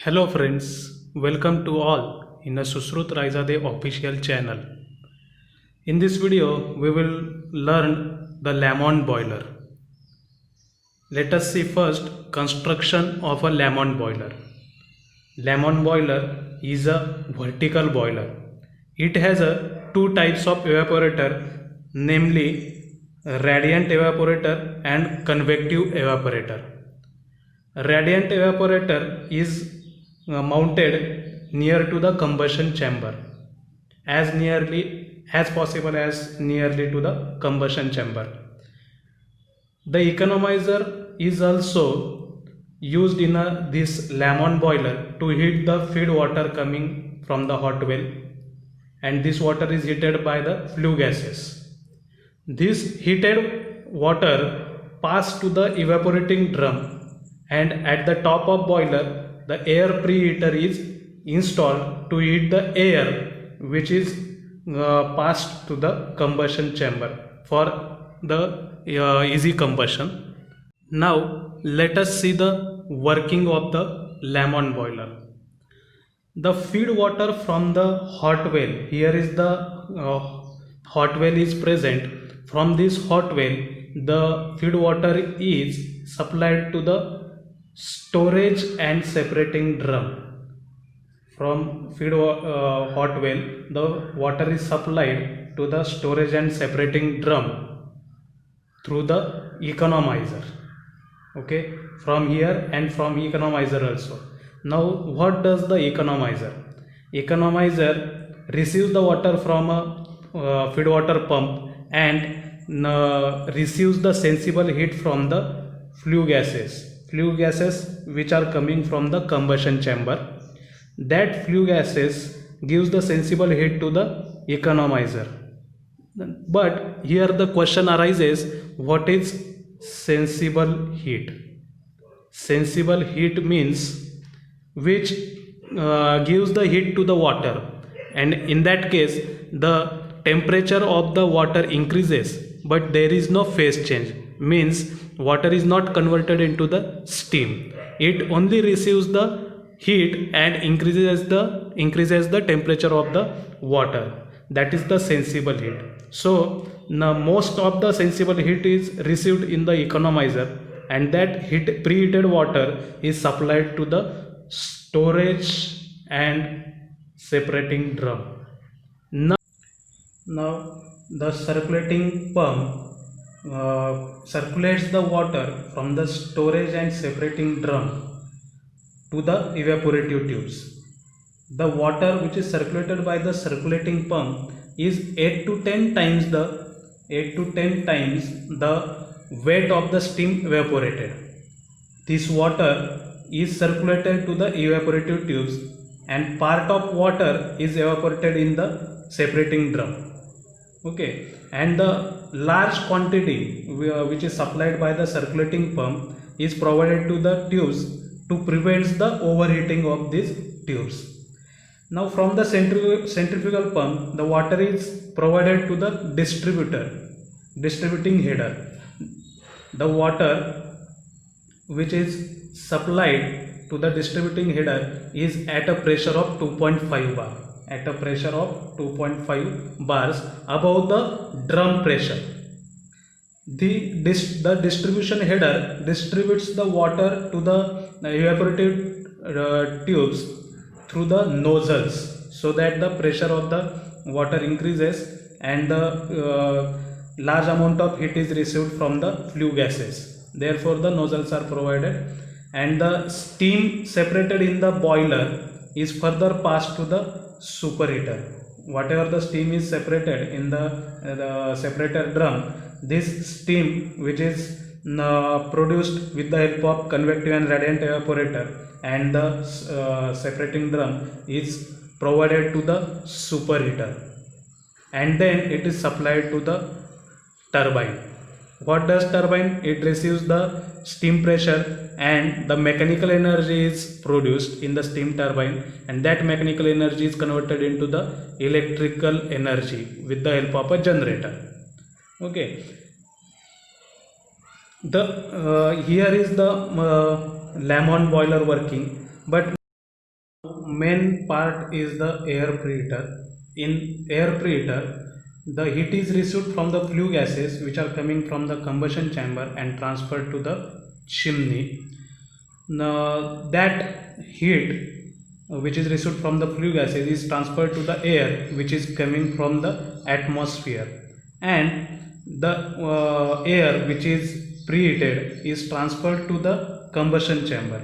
Hello friends, welcome to all in a Sushrut Raizade official channel. In this video, we will learn the Lamont boiler. Let us see first construction of a Lamont boiler. Lamont boiler is a vertical boiler. It has two types of evaporator, namely radiant evaporator and convective evaporator. Radiant evaporator is mounted near to the combustion chamber, as nearly as possible as nearly to the combustion chamber. The economizer is also used in this Lamont boiler to heat the feed water coming from the hot well, and this water is heated by the flue gases. This heated water pass to the evaporating drum, and at the top of boiler the air preheater is installed to heat the air which is passed to the combustion chamber for the easy combustion. Now let us see the working of the Lamont boiler. The feed water from the hot well, here is the hot well is present. From this hot well, the feed water is supplied to the storage and separating drum. From feed hot well, the water is supplied to the storage and separating drum through the economizer. Okay, from here and from economizer also. Now what does the economizer? Economizer receives the water from a feed water pump and receives the sensible heat from the flue gases which are coming from the combustion chamber. That flue gases gives the sensible heat to the economizer. But here the question arises, what is sensible heat? Sensible heat means which gives the heat to the water, and in that case the temperature of the water increases but there is no phase change, means water is not converted into the steam. It only receives the heat and increases the temperature of the water. That is the sensible heat. So now most of the sensible heat is received in the economizer, and that preheated water is supplied to the storage and separating drum. Now the circulating pump circulates the water from the storage and separating drum to the evaporative tubes. The water which is circulated by the circulating pump is 8 to 10 times the weight of the steam evaporated. This water is circulated to the evaporative tubes, and part of water is evaporated in the separating drum. Okay, and the large quantity which is supplied by the circulating pump is provided to the tubes to prevent the overheating of these tubes. Now from the centrifugal pump, the water is provided to the distributing header. The water which is supplied to the distributing header is at a pressure of 2.5 bar. At a pressure of 2.5 bars above the drum pressure. The distribution header distributes the water to the evaporative tubes through the nozzles, so that the pressure of the water increases and the large amount of heat is received from the flue gases. Therefore the nozzles are provided, and the steam separated in the boiler is further passed to the superheater. Whatever the steam is separated in the separator drum, this steam which is produced with the help of convective and radiant evaporator and the separating drum is provided to the superheater, and then it is supplied to the turbine. What does turbine? It receives the steam pressure, and the mechanical energy is produced in the steam turbine, and that mechanical energy is converted into the electrical energy with the help of a generator. Okay, the here is the Lamont boiler working, but main part is the air preheater. In air preheater, the heat is received from the flue gases which are coming from the combustion chamber and transferred to the chimney. Now, that heat which is received from the flue gases is transferred to the air which is coming from the atmosphere, and the air which is preheated is transferred to the combustion chamber.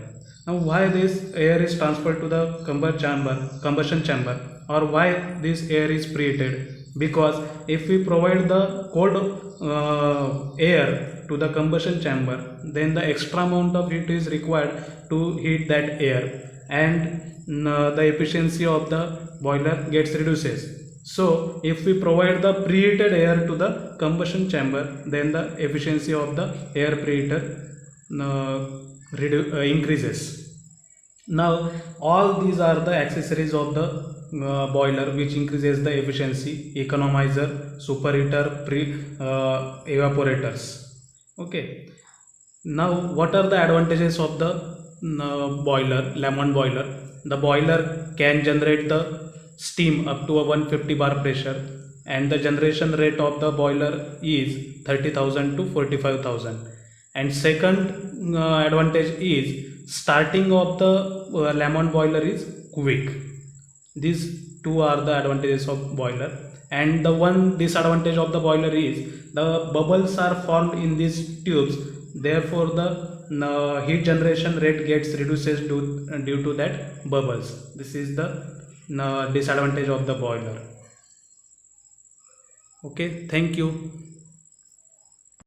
Now, why this air is transferred to the combustion chamber, or why this air is preheated? Because if we provide the cold air to the combustion chamber, then the extra amount of heat is required to heat that air, and the efficiency of the boiler gets reduces. So if we provide the preheated air to the combustion chamber, then the efficiency of the air preheater increases. Now all these are the accessories of the boiler which increases the efficiency: economizer, superheater, evaporators. Okay. Now what are the advantages of the boiler, Lamont boiler? The boiler can generate the steam up to a 150 bar pressure, and the generation rate of the boiler is 30,000 to 45,000. And second advantage is starting of the Lamont boiler is quick. These two are the advantages of boiler. And the one disadvantage of the boiler is the bubbles are formed in these tubes, therefore the heat generation rate gets reduces due to that bubbles. This is the disadvantage of the boiler. Okay, thank you.